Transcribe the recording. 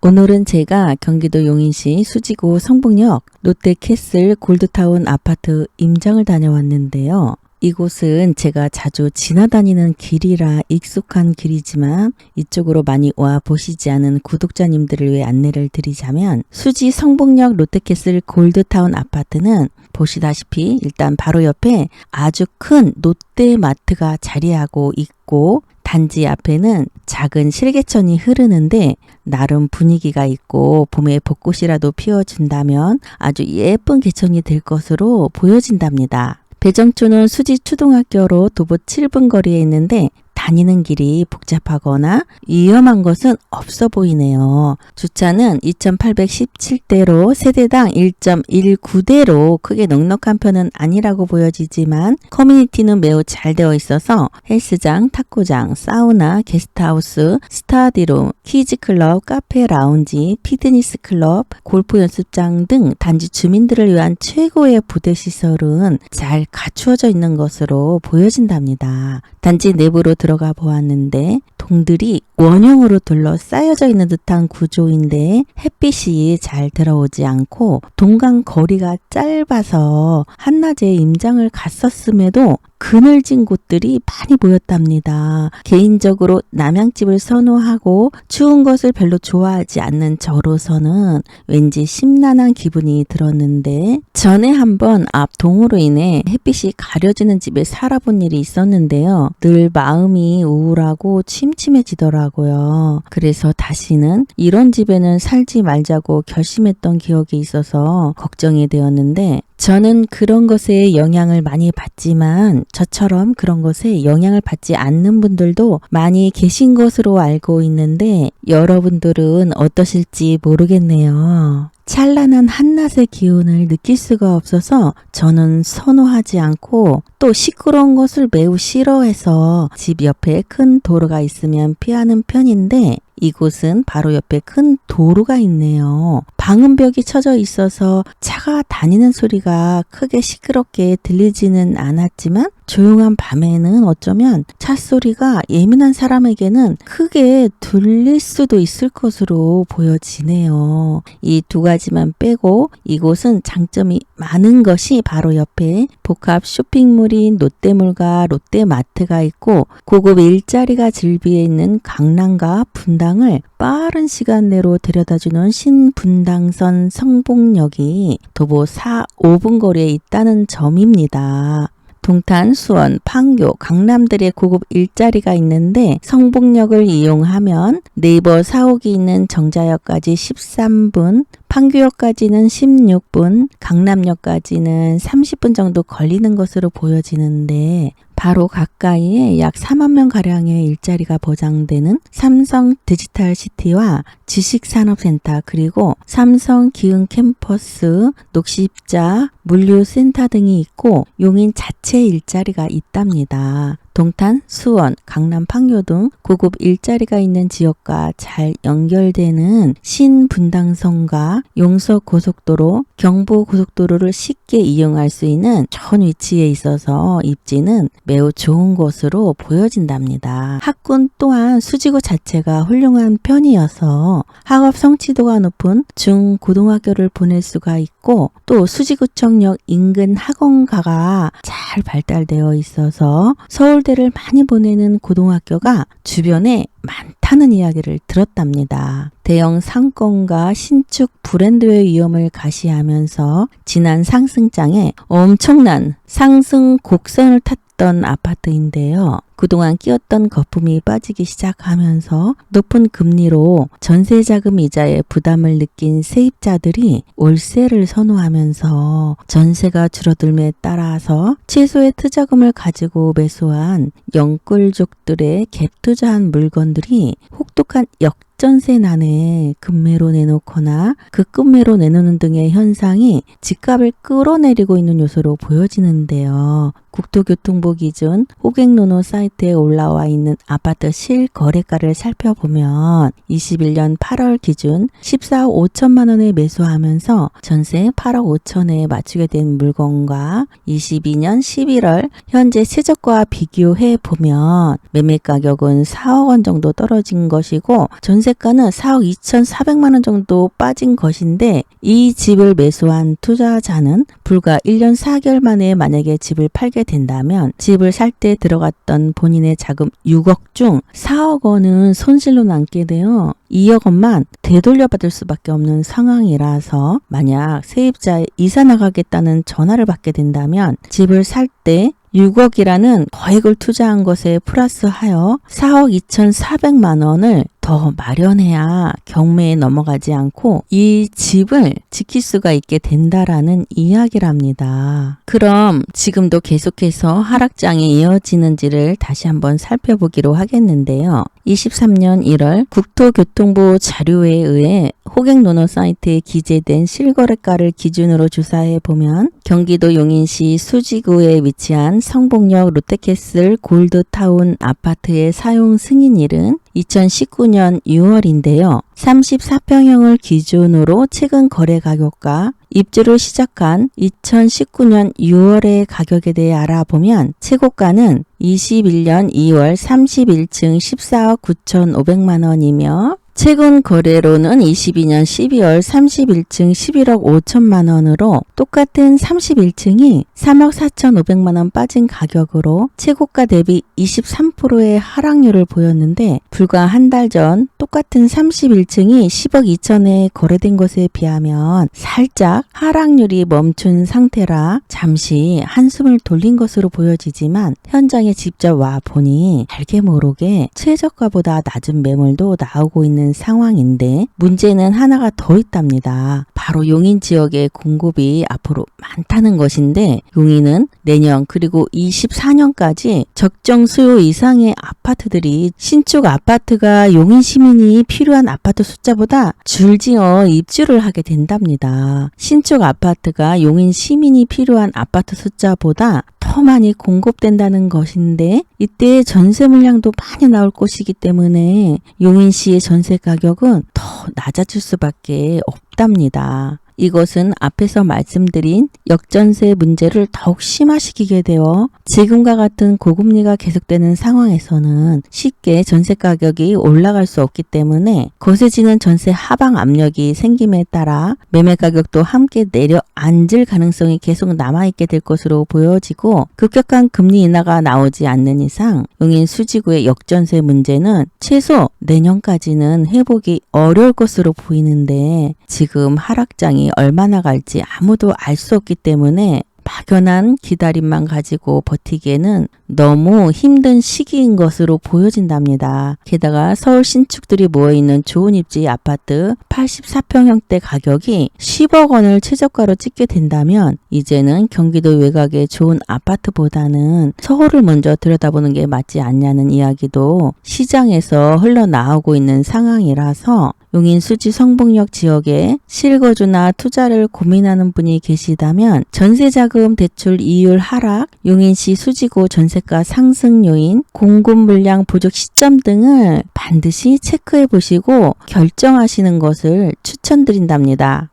오늘은 제가 경기도 용인시 수지구 성북역 롯데캐슬 골드타운 아파트 임장을 다녀왔는데요. 이곳은 제가 자주 지나다니는 길이라 익숙한 길이지만 이쪽으로 많이 와 보시지 않은 구독자님들을 위해 안내를 드리자면, 수지 성북역 롯데캐슬 골드타운 아파트는 보시다시피 일단 바로 옆에 아주 큰 롯데마트가 자리하고 있고, 단지 앞에는 작은 실개천이 흐르는데 나름 분위기가 있고 봄에 벚꽃이라도 피워준다면 아주 예쁜 개천이 될 것으로 보여진답니다. 배정초는 수지 초등학교로 도보 7분 거리에 있는데 다니는 길이 복잡하거나 위험한 것은 없어 보이네요. 주차는 2817대로 세대당 1.19대로 크게 넉넉한 편은 아니라고 보여지지만 커뮤니티는 매우 잘 되어 있어서 헬스장, 탁구장, 사우나, 게스트하우스, 스타디룸, 키즈클럽, 카페, 라운지, 피트니스 클럽, 골프 연습장 등 단지 주민들을 위한 최고의 부대시설은 잘 갖추어져 있는 것으로 보여진답니다. 단지 내부로 들어가 보았는데 동들이 원형으로 둘러싸여져 있는 듯한 구조인데 햇빛이 잘 들어오지 않고 동강 거리가 짧아서 한낮에 임장을 갔었음에도 그늘진 곳들이 많이 보였답니다. 개인적으로 남양집을 선호하고 추운 것을 별로 좋아하지 않는 저로서는 왠지 심란한 기분이 들었는데, 전에 한번 앞 동으로 인해 햇빛이 가려지는 집에 살아본 일이 있었는데요. 늘 마음이 우울하고 침침해지더라고요. 그래서 다시는 이런 집에는 살지 말자고 결심했던 기억이 있어서 걱정이 되었는데, 저는 그런 것에 영향을 많이 받지만 저처럼 그런 것에 영향을 받지 않는 분들도 많이 계신 것으로 알고 있는데 여러분들은 어떠실지 모르겠네요. 찬란한 한낮의 기운을 느낄 수가 없어서 저는 선호하지 않고 또 시끄러운 것을 매우 싫어해서 집 옆에 큰 도로가 있으면 피하는 편인데, 이곳은 바로 옆에 큰 도로가 있네요. 방음벽이 쳐져 있어서 차가 다니는 소리가 크게 시끄럽게 들리지는 않았지만 조용한 밤에는 어쩌면 차 소리가 예민한 사람에게는 크게 들릴 수도 있을 것으로 보여지네요. 이 두 가지만 빼고 이곳은 장점이 많은 것이 바로 옆에 복합 쇼핑몰인 롯데몰과 롯데마트가 있고 고급 일자리가 즐비해 있는 강남과 분당을 빠른 시간 내로 데려다주는 신분당선 성북역이 도보 4, 5분 거리에 있다는 점입니다. 동탄, 수원, 판교, 강남들의 고급 일자리가 있는데 성북역을 이용하면 네이버 사옥이 있는 정자역까지 13분, 판교역까지는 16분, 강남역까지는 30분 정도 걸리는 것으로 보여지는데, 바로 가까이에 약 4만 명가량의 일자리가 보장되는 삼성 디지털시티와 지식산업센터, 그리고 삼성 기흥 캠퍼스, 녹십자, 물류센터 등이 있고 용인 자체 일자리가 있답니다. 동탄, 수원, 강남, 판교 등 고급 일자리가 있는 지역과 잘 연결되는 신분당선과 용서고속도로, 경부고속도로를 쉽게 이용할 수 있는 좋은 위치에 있어서 입지는 매우 좋은 곳으로 보여진답니다. 학군 또한 수지구 자체가 훌륭한 편이어서 학업 성취도가 높은 중고등학교를 보낼 수가 있고, 또 수지구청역 인근 학원가가 잘 발달되어 있어서 서울대를 많이 보내는 고등학교가 주변에 많다는 이야기를 들었답니다. 대형 상권과 신축 브랜드의 위험을 가시하면서 지난 상승장에 엄청난 상승 곡선을 탔던 아파트인데요. 그동안 끼었던 거품이 빠지기 시작하면서 높은 금리로 전세자금 이자의 부담을 느낀 세입자들이 월세를 선호하면서 전세가 줄어들음에 따라서 최소의 투자금을 가지고 매수한 영끌족들의 갭 투자한 물건들이 혹독한 역전세난에 급매로 내놓거나 급매로 내놓는 등의 현상이 집값을 끌어내리고 있는 요소로 보여지는데요. 국토교통부 기준 호갱노노 사이트에 올라와 있는 아파트 실거래가를 살펴보면 21년 8월 기준 14억 5천만 원에 매수하면서 전세 8억 5천에 맞추게 된 물건과 22년 11월 현재 최저가 비교해 보면 매매 가격은 4억 원 정도 떨어진 것이고 전세가는 4억 2,400만 원 정도 빠진 것인데 이 집을 매수한 투자자는 불과 1년 4개월 만에 만약에 집을 팔게 된다면 집을 살 때 들어갔던 본인의 자금 6억 중 4억 원은 손실로 남게 되어 2억 원만 되돌려받을 수밖에 없는 상황이라서 만약 세입자에 이사 나가겠다는 전화를 받게 된다면 집을 살 때 6억이라는 거액을 투자한 것에 플러스하여 4억 2,400만 원을 더 마련해야 경매에 넘어가지 않고 이 집을 지킬 수가 있게 된다라는 이야기랍니다. 그럼 지금도 계속해서 하락장이 이어지는지를 다시 한번 살펴보기로 하겠는데요. 23년 1월 국토교통부 자료에 의해 호갱노노 사이트에 기재된 실거래가를 기준으로 조사해 보면 경기도 용인시 수지구에 위치한 성북역 롯데캐슬 골드타운 아파트의 사용 승인일은 2019년 6월인데요. 34평형을 기준으로 최근 거래 가격과 입주를 시작한 2019년 6월의 가격에 대해 알아보면 최고가는 21년 2월 31층 14억 9,500만 원이며 최근 거래로는 22년 12월 31층 11억 5천만 원으로 똑같은 31층이 3억 4,500만 원 빠진 가격으로 최고가 대비 23%의 하락률을 보였는데 불과 한 달 전 똑같은 31층이 10억 2천에 거래된 것에 비하면 살짝 하락률이 멈춘 상태라 잠시 한숨을 돌린 것으로 보여지지만 현장에 직접 와 보니 알게 모르게 최저가보다 낮은 매물도 나오고 있는 상황인데 문제는 하나가 더 있답니다. 바로 용인 지역의 공급이 앞으로 많다는 것인데 용인은 내년 그리고 24년까지 적정 수요 이상의 아파트들이 신축 아파트가 용인 시민이 필요한 아파트 숫자보다 줄지어 입주를 하게 된답니다. 신축 아파트가 용인 시민이 필요한 아파트 숫자보다 더 많이 공급된다는 것인데 이때 전세 물량도 많이 나올 것이기 때문에 용인시의 전세 가격은 더 낮아질 수밖에 없답니다. 이것은 앞에서 말씀드린 역전세 문제를 더욱 심화시키게 되어 지금과 같은 고금리가 계속되는 상황에서는 쉽게 전세 가격이 올라갈 수 없기 때문에 거세지는 전세 하방 압력이 생김에 따라 매매 가격도 함께 내려앉을 가능성이 계속 남아있게 될 것으로 보여지고 급격한 금리 인하가 나오지 않는 이상 용인 수지구의 역전세 문제는 최소 내년까지는 회복이 어려울 것으로 보이는데 지금 하락장이 얼마나 갈지 아무도 알 수 없기 때문에 막연한 기다림만 가지고 버티기에는 너무 힘든 시기인 것으로 보여진답니다. 게다가 서울 신축들이 모여있는 좋은 입지 아파트 84평형대 가격이 10억 원을 최저가로 찍게 된다면 이제는 경기도 외곽의 좋은 아파트보다는 서울을 먼저 들여다보는 게 맞지 않냐는 이야기도 시장에서 흘러나오고 있는 상황이라서 용인 수지 성북역 지역에 실거주나 투자를 고민하는 분이 계시다면 전세자금 대출 이율 하락, 용인시 수지구 전세가 상승 요인, 공급 물량 부족 시점 등을 반드시 체크해 보시고 결정하시는 것을 추천드린답니다.